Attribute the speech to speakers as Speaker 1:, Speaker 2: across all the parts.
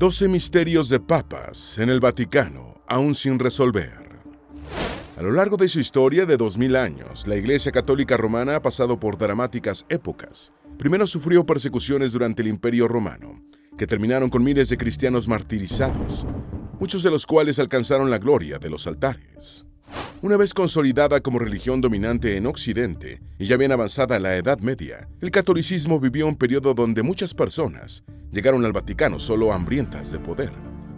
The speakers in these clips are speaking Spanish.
Speaker 1: 12 misterios de papas en el Vaticano, aún sin resolver. A lo largo de su historia de 2000 años, la Iglesia Católica Romana ha pasado por dramáticas épocas. Primero sufrió persecuciones durante el Imperio Romano, que terminaron con miles de cristianos martirizados, muchos de los cuales alcanzaron la gloria de los altares. Una vez consolidada como religión dominante en Occidente y ya bien avanzada la Edad Media, el catolicismo vivió un periodo donde muchas personas llegaron al Vaticano solo hambrientas de poder,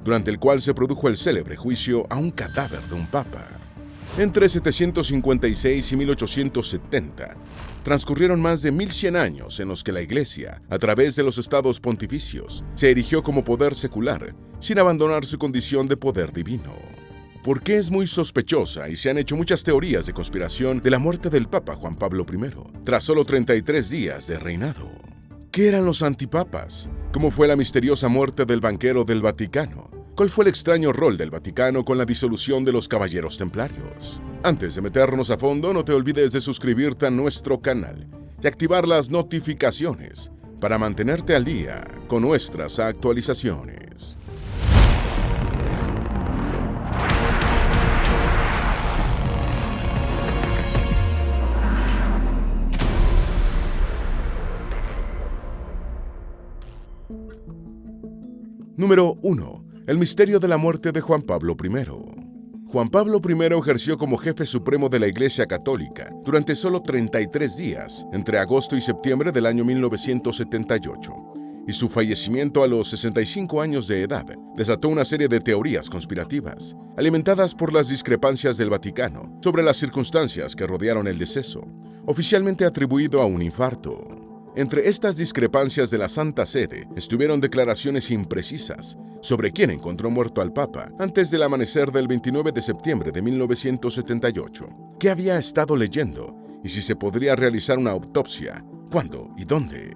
Speaker 1: durante el cual se produjo el célebre juicio a un cadáver de un papa. Entre 756 y 1870, transcurrieron más de 1100 años en los que la Iglesia, a través de los estados pontificios, se erigió como poder secular, sin abandonar su condición de poder divino. ¿Por qué es muy sospechosa y se han hecho muchas teorías de conspiración de la muerte del Papa Juan Pablo I, tras solo 33 días de reinado? ¿Qué eran los antipapas? ¿Cómo fue la misteriosa muerte del banquero del Vaticano? ¿Cuál fue el extraño rol del Vaticano con la disolución de los caballeros templarios? Antes de meternos a fondo, no te olvides de suscribirte a nuestro canal y activar las notificaciones para mantenerte al día con nuestras actualizaciones. Número 1. El misterio de la muerte de Juan Pablo I. Juan Pablo I ejerció como jefe supremo de la Iglesia Católica durante solo 33 días, entre agosto y septiembre del año 1978, y su fallecimiento a los 65 años de edad desató una serie de teorías conspirativas, alimentadas por las discrepancias del Vaticano sobre las circunstancias que rodearon el deceso, oficialmente atribuido a un infarto. Entre estas discrepancias de la Santa Sede estuvieron declaraciones imprecisas sobre quién encontró muerto al Papa antes del amanecer del 29 de septiembre de 1978, qué había estado leyendo y si se podría realizar una autopsia, cuándo y dónde.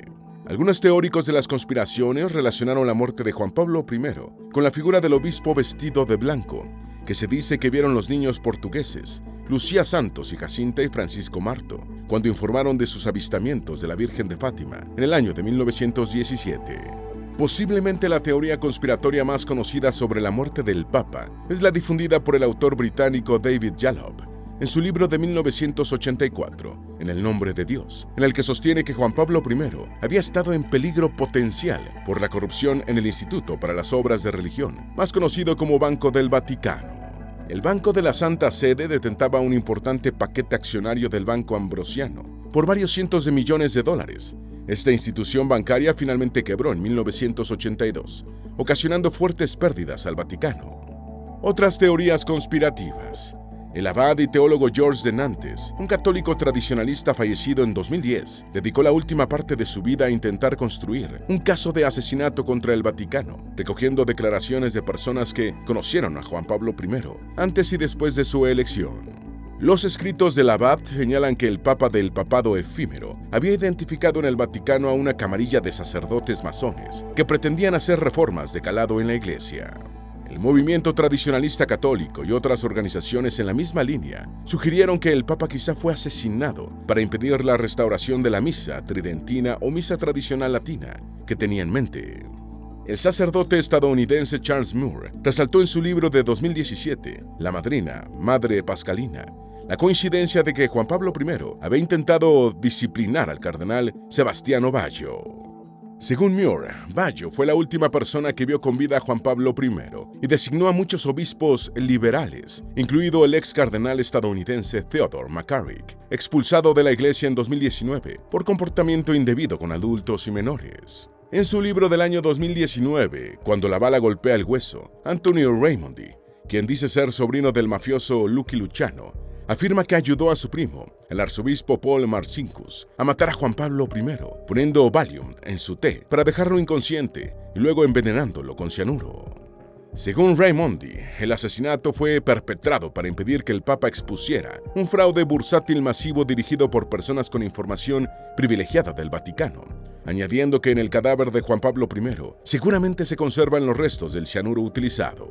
Speaker 1: Algunos teóricos de las conspiraciones relacionaron la muerte de Juan Pablo I con la figura del obispo vestido de blanco, que se dice que vieron los niños portugueses, Lucía Santos y Jacinta y Francisco Marto, cuando informaron de sus avistamientos de la Virgen de Fátima en el año de 1917. Posiblemente la teoría conspiratoria más conocida sobre la muerte del Papa es la difundida por el autor británico David Jalop en su libro de 1984, En el nombre de Dios, en el que sostiene que Juan Pablo I había estado en peligro potencial por la corrupción en el Instituto para las Obras de Religión, más conocido como Banco del Vaticano. El Banco de la Santa Sede detentaba un importante paquete accionario del Banco Ambrosiano por varios cientos de millones de dólares. Esta institución bancaria finalmente quebró en 1982, ocasionando fuertes pérdidas al Vaticano. Otras teorías conspirativas. El abad y teólogo George de Nantes, un católico tradicionalista fallecido en 2010, dedicó la última parte de su vida a intentar construir un caso de asesinato contra el Vaticano, recogiendo declaraciones de personas que conocieron a Juan Pablo I antes y después de su elección. Los escritos del abad señalan que el Papa del Papado efímero había identificado en el Vaticano a una camarilla de sacerdotes masones que pretendían hacer reformas de calado en la Iglesia. El movimiento tradicionalista católico y otras organizaciones en la misma línea sugirieron que el Papa quizá fue asesinado para impedir la restauración de la misa tridentina o misa tradicional latina que tenía en mente. El sacerdote estadounidense Charles Moore resaltó en su libro de 2017, La Madrina, Madre Pascalina, la coincidencia de que Juan Pablo I había intentado disciplinar al cardenal Sebastiano Baggio. Según Muir, Baggio fue la última persona que vio con vida a Juan Pablo I y designó a muchos obispos liberales, incluido el ex cardenal estadounidense Theodore McCarrick, expulsado de la iglesia en 2019 por comportamiento indebido con adultos y menores. En su libro del año 2019, Cuando la bala golpea el hueso, Antonio Raimondi, quien dice ser sobrino del mafioso Lucky Luciano, afirma que ayudó a su primo, el arzobispo Paul Marcinkus, a matar a Juan Pablo I, poniendo Valium en su té para dejarlo inconsciente y luego envenenándolo con cianuro. Según Raimondi, el asesinato fue perpetrado para impedir que el Papa expusiera un fraude bursátil masivo dirigido por personas con información privilegiada del Vaticano, añadiendo que en el cadáver de Juan Pablo I seguramente se conservan los restos del cianuro utilizado.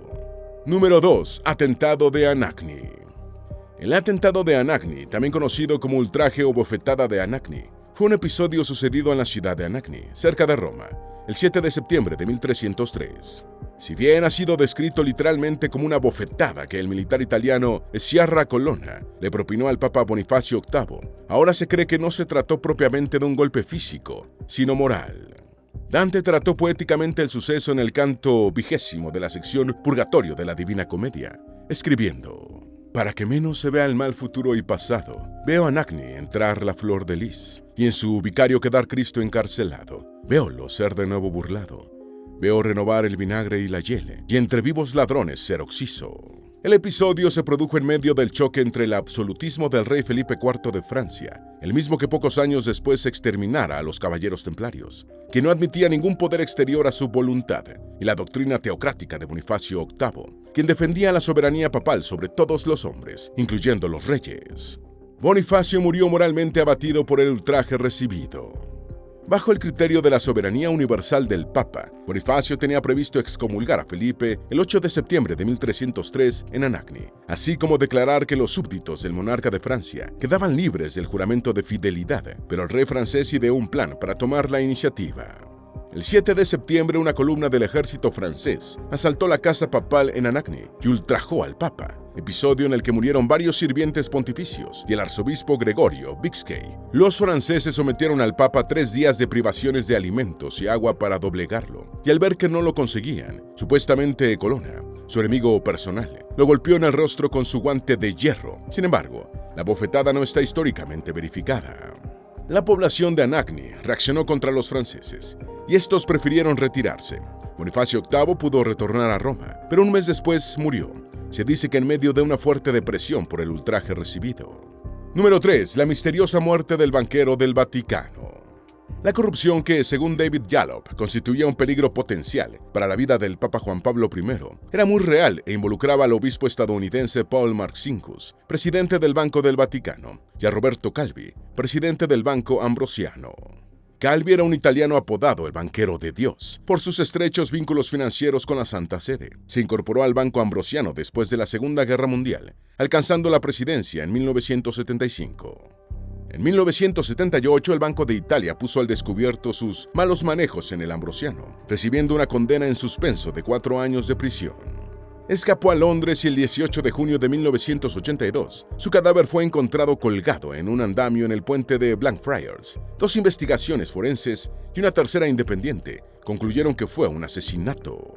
Speaker 1: Número 2. Atentado de Anagni. El atentado de Anagni, también conocido como ultraje o bofetada de Anagni, fue un episodio sucedido en la ciudad de Anagni, cerca de Roma, el 7 de septiembre de 1303. Si bien ha sido descrito literalmente como una bofetada que el militar italiano Sciarra Colonna le propinó al Papa Bonifacio VIII, ahora se cree que no se trató propiamente de un golpe físico, sino moral. Dante trató poéticamente el suceso en el canto 20 de la sección Purgatorio de la Divina Comedia, escribiendo: para que menos se vea el mal futuro y pasado, veo a Anagni entrar la flor de lis, y en su vicario quedar Cristo encarcelado. Véolo ser de nuevo burlado. Veo renovar el vinagre y la hiele, y entre vivos ladrones ser Oxiso. El episodio se produjo en medio del choque entre el absolutismo del rey Felipe IV de Francia, el mismo que pocos años después exterminara a los caballeros templarios, que no admitía ningún poder exterior a su voluntad, y la doctrina teocrática de Bonifacio VIII, quien defendía la soberanía papal sobre todos los hombres, incluyendo los reyes. Bonifacio murió moralmente abatido por el ultraje recibido. Bajo el criterio de la soberanía universal del Papa, Bonifacio tenía previsto excomulgar a Felipe el 8 de septiembre de 1303 en Anagni, así como declarar que los súbditos del monarca de Francia quedaban libres del juramento de fidelidad, pero el rey francés ideó un plan para tomar la iniciativa. El 7 de septiembre, una columna del ejército francés asaltó la casa papal en Anagni y ultrajó al Papa, episodio en el que murieron varios sirvientes pontificios y el arzobispo Gregorio Bixkey. Los franceses sometieron al Papa 3 días de privaciones de alimentos y agua para doblegarlo, y al ver que no lo conseguían, supuestamente Colonna, su enemigo personal, lo golpeó en el rostro con su guante de hierro. Sin embargo, la bofetada no está históricamente verificada. La población de Anagni reaccionó contra los franceses, y estos prefirieron retirarse. Bonifacio VIII pudo retornar a Roma, pero un mes después murió. Se dice que en medio de una fuerte depresión por el ultraje recibido. Número 3. La misteriosa muerte del banquero del Vaticano. La corrupción que, según David Yallop, constituía un peligro potencial para la vida del Papa Juan Pablo I, era muy real e involucraba al obispo estadounidense Paul Marcinkus, presidente del Banco del Vaticano, y a Roberto Calvi, presidente del Banco Ambrosiano. Calvi era un italiano apodado el banquero de Dios por sus estrechos vínculos financieros con la Santa Sede. Se incorporó al Banco Ambrosiano después de la Segunda Guerra Mundial, alcanzando la presidencia en 1975. En 1978, el Banco de Italia puso al descubierto sus malos manejos en el Ambrosiano, recibiendo una condena en suspenso de 4 años de prisión. Escapó a Londres y el 18 de junio de 1982, su cadáver fue encontrado colgado en un andamio en el puente de Blackfriars. 2 investigaciones forenses y una tercera independiente concluyeron que fue un asesinato.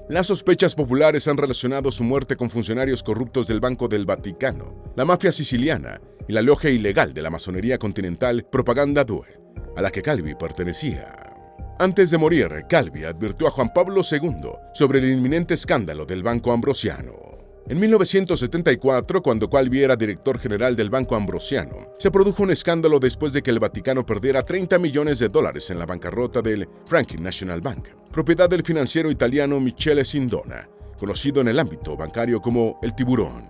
Speaker 1: Las sospechas populares han relacionado su muerte con funcionarios corruptos del Banco del Vaticano, la mafia siciliana y la logia ilegal de la masonería continental Propaganda Due, a la que Calvi pertenecía. Antes de morir, Calvi advirtió a Juan Pablo II sobre el inminente escándalo del Banco Ambrosiano. En 1974, cuando Calvi era director general del Banco Ambrosiano, se produjo un escándalo después de que el Vaticano perdiera $30 millones en la bancarrota del Franklin National Bank, propiedad del financiero italiano Michele Sindona, conocido en el ámbito bancario como el Tiburón.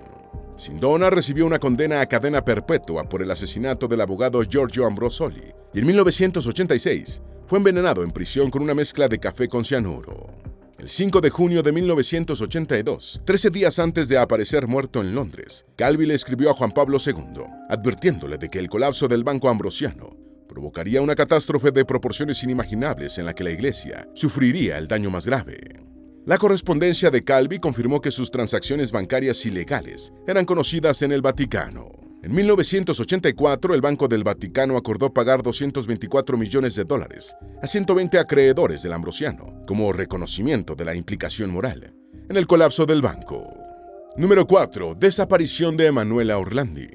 Speaker 1: Sindona recibió una condena a cadena perpetua por el asesinato del abogado Giorgio Ambrosoli y en 1986 fue envenenado en prisión con una mezcla de café con cianuro. El 5 de junio de 1982, 13 días antes de aparecer muerto en Londres, Calvi le escribió a Juan Pablo II, advirtiéndole de que el colapso del Banco Ambrosiano provocaría una catástrofe de proporciones inimaginables en la que la Iglesia sufriría el daño más grave. La correspondencia de Calvi confirmó que sus transacciones bancarias ilegales eran conocidas en el Vaticano. En 1984, el Banco del Vaticano acordó pagar $224 millones a 120 acreedores del Ambrosiano, como reconocimiento de la implicación moral en el colapso del banco. Número 4. Desaparición de Emanuela Orlandi.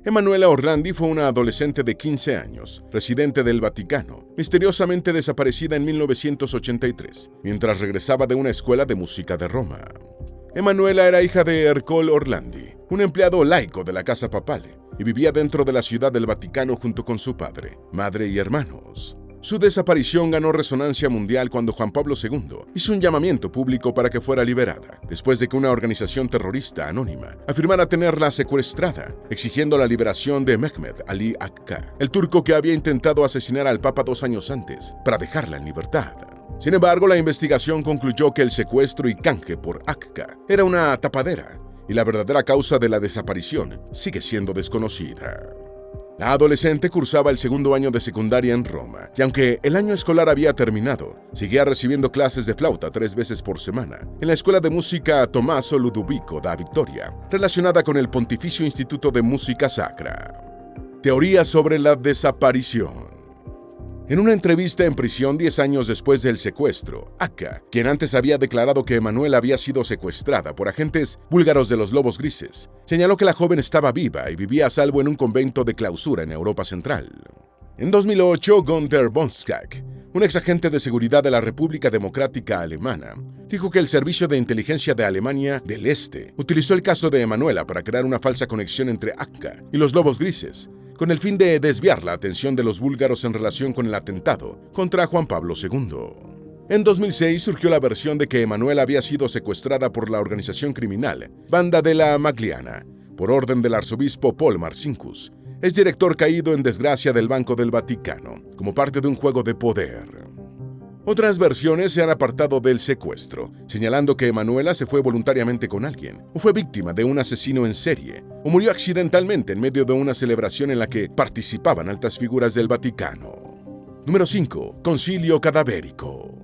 Speaker 1: Emanuela Orlandi fue una adolescente de 15 años, residente del Vaticano, misteriosamente desaparecida en 1983, mientras regresaba de una escuela de música de Roma. Emanuela era hija de Ercole Orlandi, un empleado laico de la Casa Papal, y vivía dentro de la Ciudad del Vaticano junto con su padre, madre y hermanos. Su desaparición ganó resonancia mundial cuando Juan Pablo II hizo un llamamiento público para que fuera liberada, después de que una organización terrorista anónima afirmara tenerla secuestrada, exigiendo la liberación de Mehmet Ali Akka, el turco que había intentado asesinar al Papa 2 años antes, para dejarla en libertad. Sin embargo, la investigación concluyó que el secuestro y canje por Akka era una tapadera, y la verdadera causa de la desaparición sigue siendo desconocida. La adolescente cursaba el segundo año de secundaria en Roma, y aunque el año escolar había terminado, seguía recibiendo clases de flauta 3 veces por semana en la Escuela de Música Tommaso Ludovico da Vittoria, relacionada con el Pontificio Instituto de Música Sacra. Teoría sobre la desaparición. En una entrevista en prisión 10 años después del secuestro, Acca, quien antes había declarado que Emanuela había sido secuestrada por agentes búlgaros de los Lobos Grises, señaló que la joven estaba viva y vivía a salvo en un convento de clausura en Europa Central. En 2008, Günther Bonskak, un exagente de seguridad de la República Democrática Alemana, dijo que el Servicio de Inteligencia de Alemania del Este utilizó el caso de Emanuela para crear una falsa conexión entre Acca y los Lobos Grises, con el fin de desviar la atención de los búlgaros en relación con el atentado contra Juan Pablo II. En 2006 surgió la versión de que Emanuela había sido secuestrada por la organización criminal Banda della Magliana, por orden del arzobispo Paul Marcinkus, exdirector caído en desgracia del Banco del Vaticano, como parte de un juego de poder. Otras versiones se han apartado del secuestro, señalando que Emanuela se fue voluntariamente con alguien, o fue víctima de un asesino en serie, o murió accidentalmente en medio de una celebración en la que participaban altas figuras del Vaticano. Número 5. Concilio cadavérico.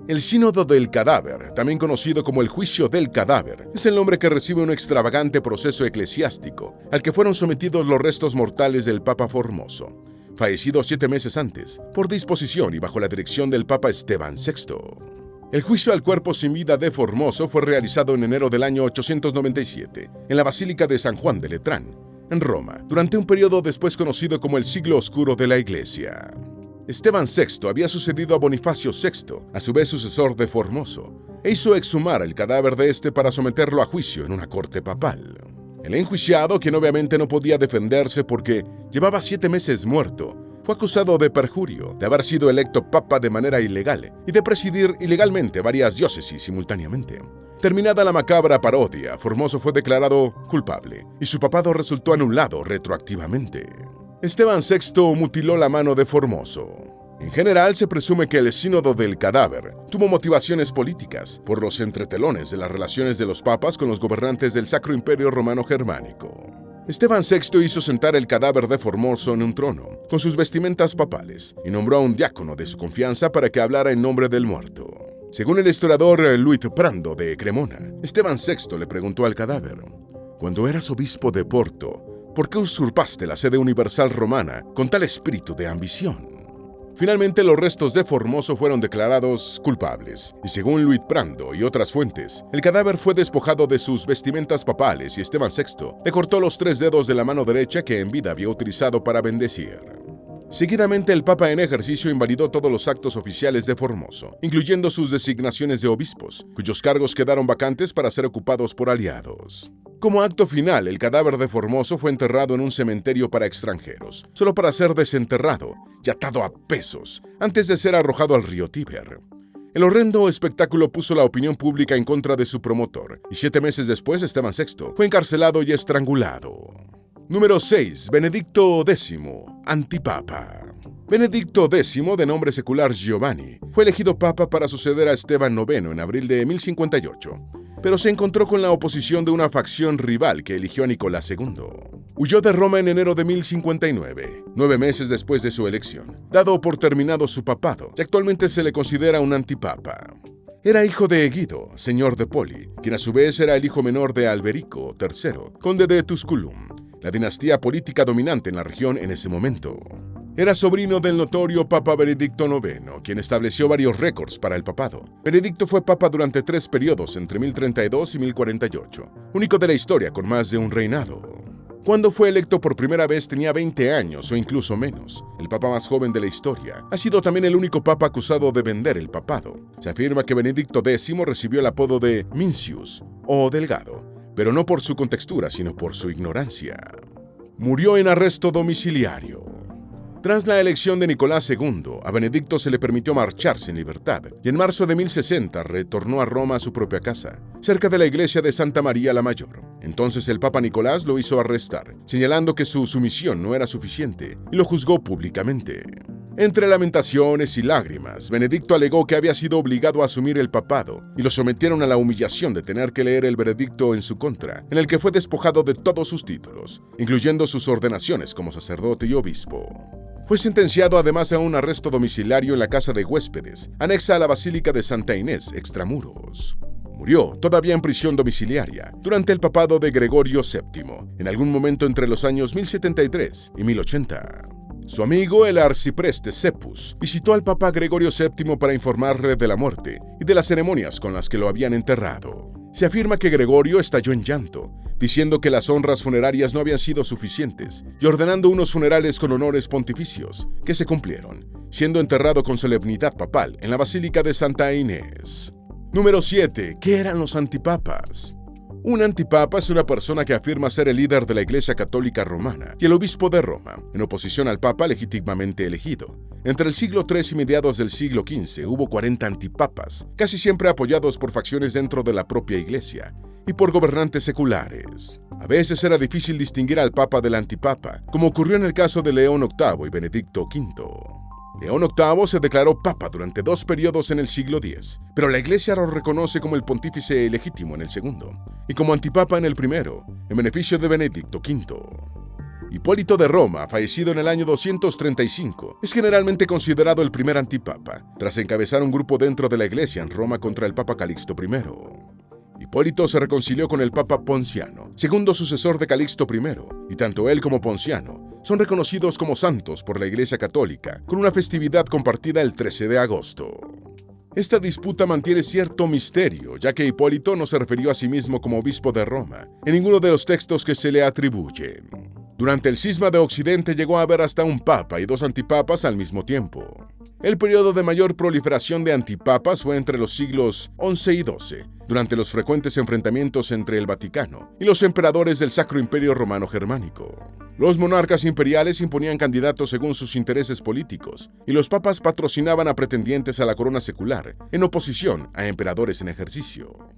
Speaker 1: El Sínodo del Cadáver, también conocido como el Juicio del Cadáver, es el nombre que recibe un extravagante proceso eclesiástico al que fueron sometidos los restos mortales del Papa Formoso, fallecido 7 meses antes, por disposición y bajo la dirección del Papa Esteban VI. El juicio al cuerpo sin vida de Formoso fue realizado en enero del año 897, en la Basílica de San Juan de Letrán, en Roma, durante un periodo después conocido como el Siglo Oscuro de la Iglesia. Esteban VI había sucedido a Bonifacio VI, a su vez sucesor de Formoso, e hizo exhumar el cadáver de este para someterlo a juicio en una corte papal. El enjuiciado, quien obviamente no podía defenderse porque llevaba 7 meses muerto, fue acusado de perjurio, de haber sido electo papa de manera ilegal y de presidir ilegalmente varias diócesis simultáneamente. Terminada la macabra parodia, Formoso fue declarado culpable y su papado resultó anulado retroactivamente. Esteban VI mutiló la mano de Formoso. En general, se presume que el Sínodo del Cadáver tuvo motivaciones políticas por los entretelones de las relaciones de los papas con los gobernantes del Sacro Imperio Romano Germánico. Esteban VI hizo sentar el cadáver de Formoso en un trono, con sus vestimentas papales, y nombró a un diácono de su confianza para que hablara en nombre del muerto. Según el historiador Luis Prando de Cremona, Esteban VI le preguntó al cadáver: «Cuando eras obispo de Porto, ¿por qué usurpaste la sede universal romana con tal espíritu de ambición?». Finalmente, los restos de Formoso fueron declarados culpables, y según Luis Prando y otras fuentes, el cadáver fue despojado de sus vestimentas papales y Esteban VI le cortó los 3 dedos de la mano derecha que en vida había utilizado para bendecir. Seguidamente, el Papa en ejercicio invalidó todos los actos oficiales de Formoso, incluyendo sus designaciones de obispos, cuyos cargos quedaron vacantes para ser ocupados por aliados. Como acto final, el cadáver de Formoso fue enterrado en un cementerio para extranjeros, solo para ser desenterrado y atado a pesos, antes de ser arrojado al río Tíber. El horrendo espectáculo puso la opinión pública en contra de su promotor, y 7 meses después Esteban VI fue encarcelado y estrangulado. Número 6. Benedicto X, antipapa. Benedicto X, de nombre secular Giovanni, fue elegido papa para suceder a Esteban IX en abril de 1058, pero se encontró con la oposición de una facción rival que eligió a Nicolás II. Huyó de Roma en enero de 1059, 9 meses después de su elección, dado por terminado su papado, y actualmente se le considera un antipapa. Era hijo de Guido, señor de Poli, quien a su vez era el hijo menor de Alberico III, conde de Tusculum, la dinastía política dominante en la región en ese momento. Era sobrino del notorio Papa Benedicto IX, quien estableció varios récords para el papado. Benedicto fue papa durante 3 periodos entre 1032 y 1048, único de la historia con más de un reinado. Cuando fue electo por primera vez tenía 20 años o incluso menos. El papa más joven de la historia. Ha sido también el único papa acusado de vender el papado. Se afirma que Benedicto X recibió el apodo de Mincius o Delgado, pero no por su contextura, sino por su ignorancia. Murió en arresto domiciliario. Tras la elección de Nicolás II, a Benedicto se le permitió marcharse en libertad, y en marzo de 1060 retornó a Roma a su propia casa, cerca de la iglesia de Santa María la Mayor. Entonces el Papa Nicolás lo hizo arrestar, señalando que su sumisión no era suficiente, y lo juzgó públicamente. Entre lamentaciones y lágrimas, Benedicto alegó que había sido obligado a asumir el papado y lo sometieron a la humillación de tener que leer el veredicto en su contra, en el que fue despojado de todos sus títulos, incluyendo sus ordenaciones como sacerdote y obispo. Fue sentenciado además a un arresto domiciliario en la casa de huéspedes, anexa a la Basílica de Santa Inés, extramuros. Murió, todavía en prisión domiciliaria, durante el papado de Gregorio VII, en algún momento entre los años 1073 y 1080. Su amigo, el arcipreste Cepus, visitó al Papa Gregorio VII para informarle de la muerte y de las ceremonias con las que lo habían enterrado. Se afirma que Gregorio estalló en llanto, diciendo que las honras funerarias no habían sido suficientes y ordenando unos funerales con honores pontificios, que se cumplieron, siendo enterrado con solemnidad papal en la Basílica de Santa Inés. Número 7. ¿Qué eran los antipapas? Un antipapa es una persona que afirma ser el líder de la Iglesia Católica Romana y el obispo de Roma, en oposición al papa legítimamente elegido. Entre el siglo III y mediados del siglo XV hubo 40 antipapas, casi siempre apoyados por facciones dentro de la propia Iglesia y por gobernantes seculares. A veces era difícil distinguir al papa del antipapa, como ocurrió en el caso de León VIII y Benedicto V. León VIII se declaró papa durante 2 periodos en el siglo X, pero la Iglesia lo reconoce como el pontífice legítimo en el segundo, y como antipapa en el primero, en beneficio de Benedicto V. Hipólito de Roma, fallecido en el año 235, es generalmente considerado el primer antipapa, tras encabezar un grupo dentro de la Iglesia en Roma contra el Papa Calixto I. Hipólito se reconcilió con el Papa Ponciano, segundo sucesor de Calixto I, y tanto él como Ponciano son reconocidos como santos por la Iglesia Católica, con una festividad compartida el 13 de agosto. Esta disputa mantiene cierto misterio, ya que Hipólito no se refirió a sí mismo como obispo de Roma en ninguno de los textos que se le atribuyen. Durante el cisma de Occidente llegó a haber hasta un papa y 2 antipapas al mismo tiempo. El periodo de mayor proliferación de antipapas fue entre los siglos XI y XII, durante los frecuentes enfrentamientos entre el Vaticano y los emperadores del Sacro Imperio Romano Germánico. Los monarcas imperiales imponían candidatos según sus intereses políticos, y los papas patrocinaban a pretendientes a la corona secular, en oposición a emperadores en ejercicio.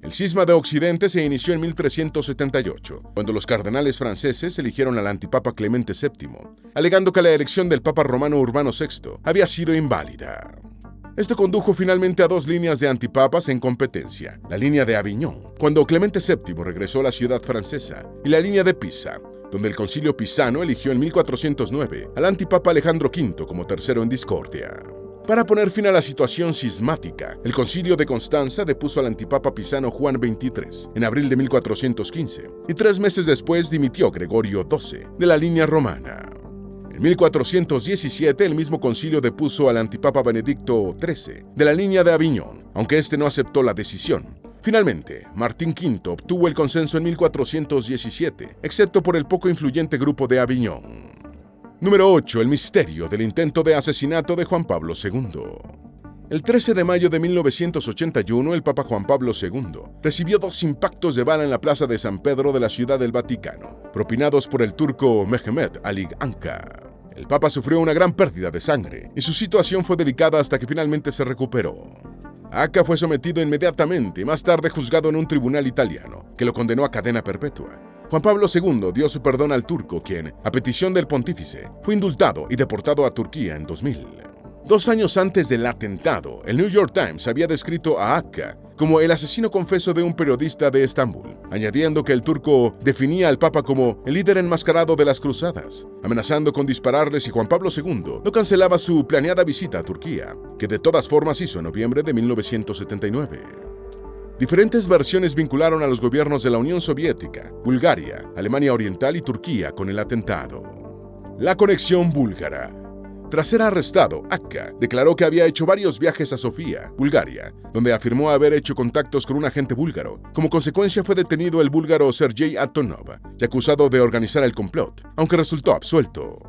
Speaker 1: El cisma de Occidente se inició en 1378, cuando los cardenales franceses eligieron al antipapa Clemente VII, alegando que la elección del papa romano Urbano VI había sido inválida. Esto condujo finalmente a 2 líneas de antipapas en competencia, la línea de Aviñón, cuando Clemente VII regresó a la ciudad francesa, y la línea de Pisa, donde el concilio pisano eligió en 1409 al antipapa Alejandro V como tercero en discordia. Para poner fin a la situación cismática, el concilio de Constanza depuso al antipapa pisano Juan XXIII en abril de 1415, y 3 meses después dimitió Gregorio XII de la línea romana. En 1417, el mismo concilio depuso al antipapa Benedicto XIII de la línea de Aviñón, aunque este no aceptó la decisión. Finalmente, Martín V obtuvo el consenso en 1417, excepto por el poco influyente grupo de Aviñón. Número 8. El misterio del intento de asesinato de Juan Pablo II. El 13 de mayo de 1981, el Papa Juan Pablo II recibió 2 impactos de bala en la plaza de San Pedro de la Ciudad del Vaticano, propinados por el turco Mehmet Ali Anka. El Papa sufrió una gran pérdida de sangre y su situación fue delicada hasta que finalmente se recuperó. Acca fue sometido inmediatamente y más tarde juzgado en un tribunal italiano, que lo condenó a cadena perpetua. Juan Pablo II dio su perdón al turco, quien, a petición del pontífice, fue indultado y deportado a Turquía en 2000. 2 años antes del atentado, el New York Times había descrito a Acca como el asesino confeso de un periodista de Estambul, añadiendo que el turco definía al Papa como el líder enmascarado de las cruzadas, amenazando con dispararle si Juan Pablo II no cancelaba su planeada visita a Turquía, que de todas formas hizo en noviembre de 1979. Diferentes versiones vincularon a los gobiernos de la Unión Soviética, Bulgaria, Alemania Oriental y Turquía con el atentado. La conexión búlgara. Tras ser arrestado, Acca declaró que había hecho varios viajes a Sofía, Bulgaria, donde afirmó haber hecho contactos con un agente búlgaro. Como consecuencia fue detenido el búlgaro Sergei Antonov y acusado de organizar el complot, aunque resultó absuelto.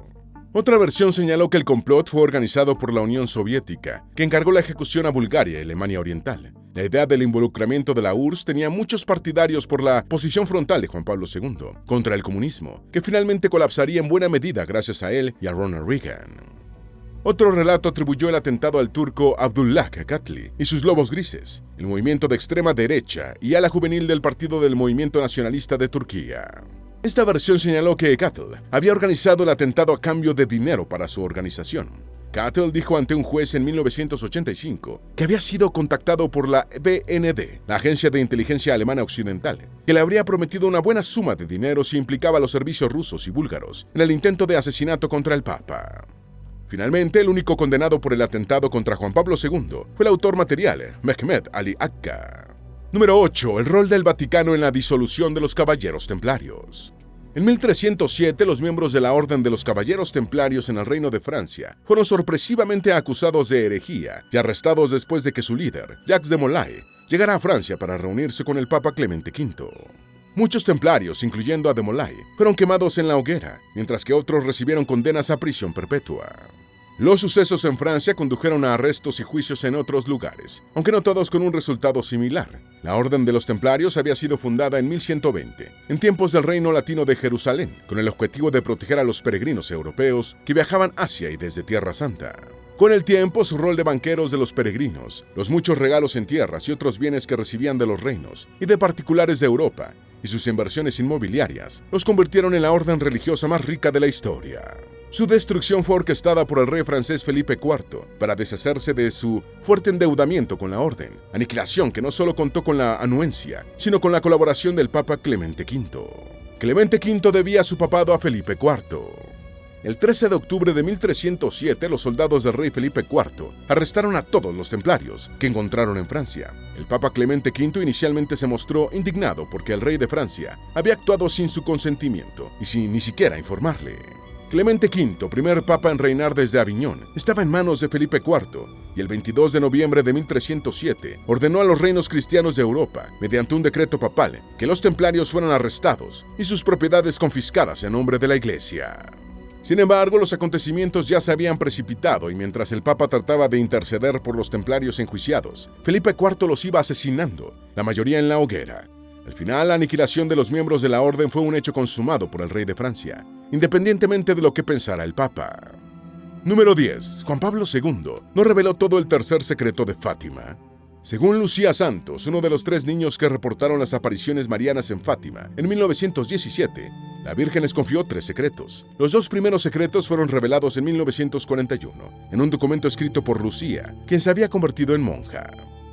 Speaker 1: Otra versión señaló que el complot fue organizado por la Unión Soviética, que encargó la ejecución a Bulgaria y Alemania Oriental. La idea del involucramiento de la URSS tenía muchos partidarios por la posición frontal de Juan Pablo II contra el comunismo, que finalmente colapsaría en buena medida gracias a él y a Ronald Reagan. Otro relato atribuyó el atentado al turco Abdullah Katli y sus Lobos Grises, el movimiento de extrema derecha y ala juvenil del Partido del Movimiento Nacionalista de Turquía. Esta versión señaló que Katl había organizado el atentado a cambio de dinero para su organización. Cattell dijo ante un juez en 1985 que había sido contactado por la BND, la agencia de inteligencia alemana occidental, que le habría prometido una buena suma de dinero si implicaba a los servicios rusos y búlgaros en el intento de asesinato contra el Papa. Finalmente, el único condenado por el atentado contra Juan Pablo II fue el autor material, Mehmet Ali Akka. Número 8. El rol del Vaticano en la disolución de los Caballeros Templarios. En 1307, los miembros de la Orden de los Caballeros Templarios en el Reino de Francia fueron sorpresivamente acusados de herejía y arrestados después de que su líder, Jacques de Molay, llegara a Francia para reunirse con el Papa Clemente V. Muchos templarios, incluyendo a de Molay, fueron quemados en la hoguera, mientras que otros recibieron condenas a prisión perpetua. Los sucesos en Francia condujeron a arrestos y juicios en otros lugares, aunque no todos con un resultado similar. La Orden de los Templarios había sido fundada en 1120, en tiempos del Reino Latino de Jerusalén, con el objetivo de proteger a los peregrinos europeos que viajaban hacia y desde Tierra Santa. Con el tiempo, su rol de banqueros de los peregrinos, los muchos regalos en tierras y otros bienes que recibían de los reinos y de particulares de Europa, y sus inversiones inmobiliarias, los convirtieron en la orden religiosa más rica de la historia. Su destrucción fue orquestada por el rey francés Felipe IV para deshacerse de su fuerte endeudamiento con la orden, aniquilación que no solo contó con la anuencia, sino con la colaboración del Papa Clemente V. Clemente V debía su papado a Felipe IV. El 13 de octubre de 1307, los soldados del rey Felipe IV arrestaron a todos los templarios que encontraron en Francia. El Papa Clemente V inicialmente se mostró indignado porque el rey de Francia había actuado sin su consentimiento y sin ni siquiera informarle. Clemente V, primer papa en reinar desde Aviñón, estaba en manos de Felipe IV y el 22 de noviembre de 1307 ordenó a los reinos cristianos de Europa, mediante un decreto papal, que los templarios fueran arrestados y sus propiedades confiscadas en nombre de la Iglesia. Sin embargo, los acontecimientos ya se habían precipitado y mientras el Papa trataba de interceder por los templarios enjuiciados, Felipe IV los iba asesinando, la mayoría en la hoguera. Al final, la aniquilación de los miembros de la orden fue un hecho consumado por el rey de Francia, independientemente de lo que pensara el Papa. Número 10. Juan Pablo II no reveló todo el tercer secreto de Fátima. Según Lucía Santos, uno de los 3 niños que reportaron las apariciones marianas en Fátima en 1917, la Virgen les confió 3 secretos. Los 2 primeros secretos fueron revelados en 1941, en un documento escrito por Lucía, quien se había convertido en monja.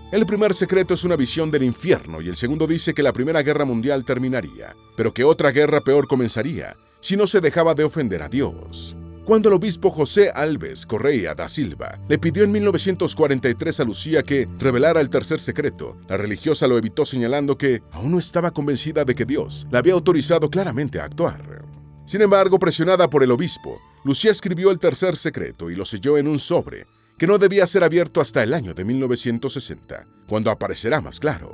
Speaker 1: El primer secreto es una visión del infierno y el segundo dice que la Primera Guerra Mundial terminaría, pero que otra guerra peor comenzaría si no se dejaba de ofender a Dios. Cuando el obispo José Alves Correia da Silva le pidió en 1943 a Lucía que revelara el tercer secreto, la religiosa lo evitó señalando que aún no estaba convencida de que Dios la había autorizado claramente a actuar. Sin embargo, presionada por el obispo, Lucía escribió el tercer secreto y lo selló en un sobre, que no debía ser abierto hasta el año de 1960, cuando aparecerá más claro.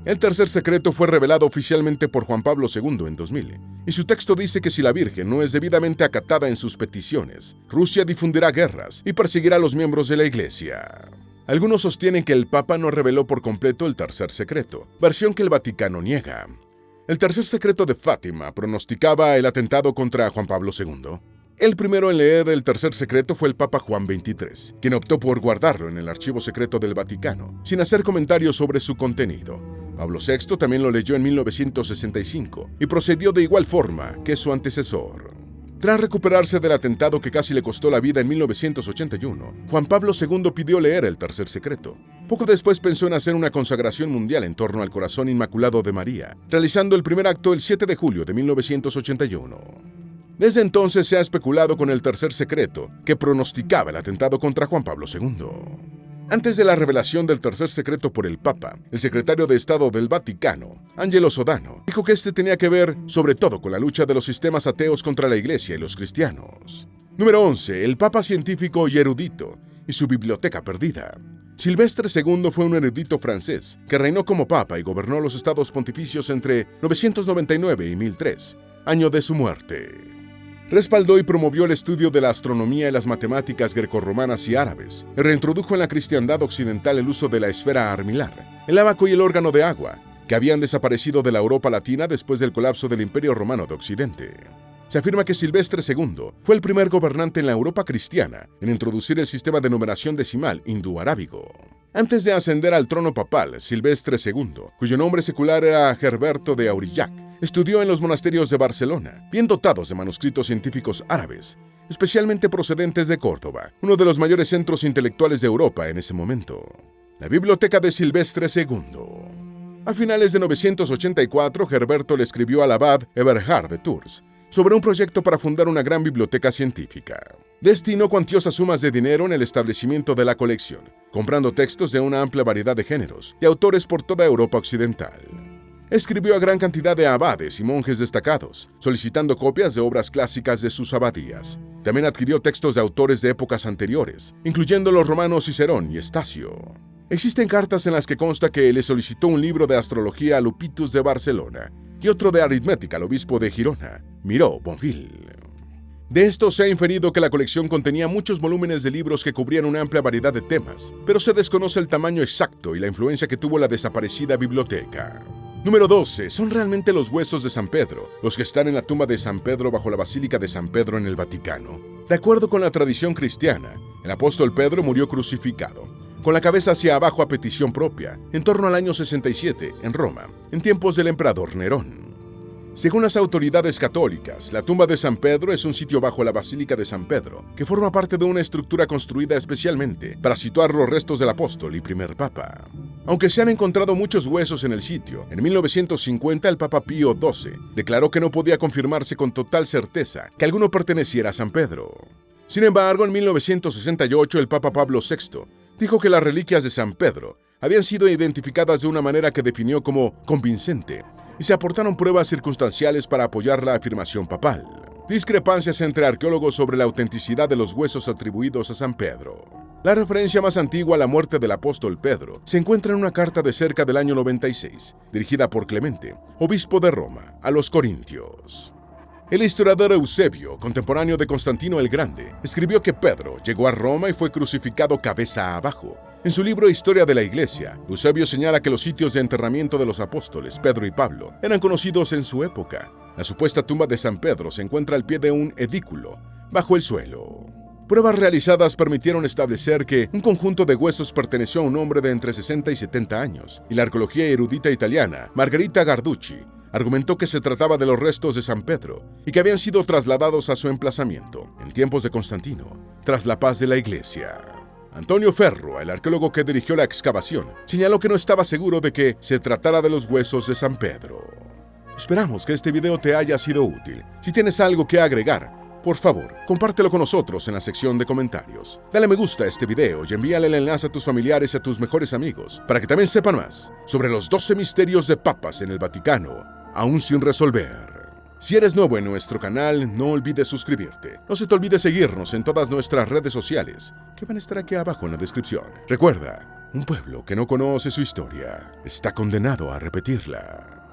Speaker 1: El tercer secreto fue revelado oficialmente por Juan Pablo II en 2000, y su texto dice que si la Virgen no es debidamente acatada en sus peticiones, Rusia difundirá guerras y perseguirá a los miembros de la Iglesia. Algunos sostienen que el Papa no reveló por completo el tercer secreto, versión que el Vaticano niega. El tercer secreto de Fátima pronosticaba el atentado contra Juan Pablo II. El primero en leer el tercer secreto fue el Papa Juan XXIII, quien optó por guardarlo en el archivo secreto del Vaticano, sin hacer comentarios sobre su contenido. Pablo VI también lo leyó en 1965 y procedió de igual forma que su antecesor. Tras recuperarse del atentado que casi le costó la vida en 1981, Juan Pablo II pidió leer el tercer secreto. Poco después pensó en hacer una consagración mundial en torno al corazón inmaculado de María, realizando el primer acto el 7 de julio de 1981. Desde entonces se ha especulado con el tercer secreto, que pronosticaba el atentado contra Juan Pablo II. Antes de la revelación del tercer secreto por el Papa, el secretario de Estado del Vaticano, Angelo Sodano, dijo que este tenía que ver sobre todo con la lucha de los sistemas ateos contra la Iglesia y los cristianos. Número 11. El Papa científico y erudito y su biblioteca perdida. Silvestre II fue un erudito francés que reinó como papa y gobernó los estados pontificios entre 999 y 1003, año de su muerte. Respaldó y promovió el estudio de la astronomía y las matemáticas grecorromanas y árabes, y reintrodujo en la cristiandad occidental el uso de la esfera armilar, el ábaco y el órgano de agua, que habían desaparecido de la Europa latina después del colapso del Imperio Romano de Occidente. Se afirma que Silvestre II fue el primer gobernante en la Europa cristiana en introducir el sistema de numeración decimal hindú-arábigo. Antes de ascender al trono papal, Silvestre II, cuyo nombre secular era Gerberto de Aurillac, estudió en los monasterios de Barcelona, bien dotados de manuscritos científicos árabes, especialmente procedentes de Córdoba, uno de los mayores centros intelectuales de Europa en ese momento. La Biblioteca de Silvestre II. A finales de 984, Herberto le escribió al abad Eberhard de Tours sobre un proyecto para fundar una gran biblioteca científica. Destinó cuantiosas sumas de dinero en el establecimiento de la colección, comprando textos de una amplia variedad de géneros y autores por toda Europa occidental. Escribió a gran cantidad de abades y monjes destacados, solicitando copias de obras clásicas de sus abadías. También adquirió textos de autores de épocas anteriores, incluyendo los romanos Cicerón y Estacio. Existen cartas en las que consta que le solicitó un libro de astrología a Lupitus de Barcelona y otro de aritmética al obispo de Girona, Miró Bonfil. De esto se ha inferido que la colección contenía muchos volúmenes de libros que cubrían una amplia variedad de temas, pero se desconoce el tamaño exacto y la influencia que tuvo la desaparecida biblioteca. Número 12. ¿Son realmente los huesos de San Pedro los que están en la tumba de San Pedro bajo la Basílica de San Pedro en el Vaticano? De acuerdo con la tradición cristiana, el apóstol Pedro murió crucificado, con la cabeza hacia abajo a petición propia, en torno al año 67, en Roma, en tiempos del emperador Nerón. Según las autoridades católicas, la tumba de San Pedro es un sitio bajo la Basílica de San Pedro, que forma parte de una estructura construida especialmente para situar los restos del apóstol y primer papa. Aunque se han encontrado muchos huesos en el sitio, en 1950 el Papa Pío XII declaró que no podía confirmarse con total certeza que alguno perteneciera a San Pedro. Sin embargo, en 1968 el Papa Pablo VI dijo que las reliquias de San Pedro habían sido identificadas de una manera que definió como convincente, y se aportaron pruebas circunstanciales para apoyar la afirmación papal. Discrepancias entre arqueólogos sobre la autenticidad de los huesos atribuidos a San Pedro. La referencia más antigua a la muerte del apóstol Pedro se encuentra en una carta de cerca del año 96, dirigida por Clemente, obispo de Roma, a los corintios. El historiador Eusebio, contemporáneo de Constantino el Grande, escribió que Pedro llegó a Roma y fue crucificado cabeza abajo. En su libro Historia de la Iglesia, Eusebio señala que los sitios de enterramiento de los apóstoles Pedro y Pablo eran conocidos en su época. La supuesta tumba de San Pedro se encuentra al pie de un edículo, bajo el suelo. Pruebas realizadas permitieron establecer que un conjunto de huesos perteneció a un hombre de entre 60 y 70 años, y la arqueología erudita italiana, Margherita Garducci, argumentó que se trataba de los restos de San Pedro y que habían sido trasladados a su emplazamiento, en tiempos de Constantino, tras la paz de la Iglesia. Antonio Ferro, el arqueólogo que dirigió la excavación, señaló que no estaba seguro de que se tratara de los huesos de San Pedro. Esperamos que este video te haya sido útil. Si tienes algo que agregar, por favor, compártelo con nosotros en la sección de comentarios. Dale me gusta a este video y envíale el enlace a tus familiares y a tus mejores amigos para que también sepan más sobre los 12 misterios de papas en el Vaticano, aún sin resolver. Si eres nuevo en nuestro canal, no olvides suscribirte. No se te olvide seguirnos en todas nuestras redes sociales, que van a estar aquí abajo en la descripción. Recuerda, un pueblo que no conoce su historia está condenado a repetirla.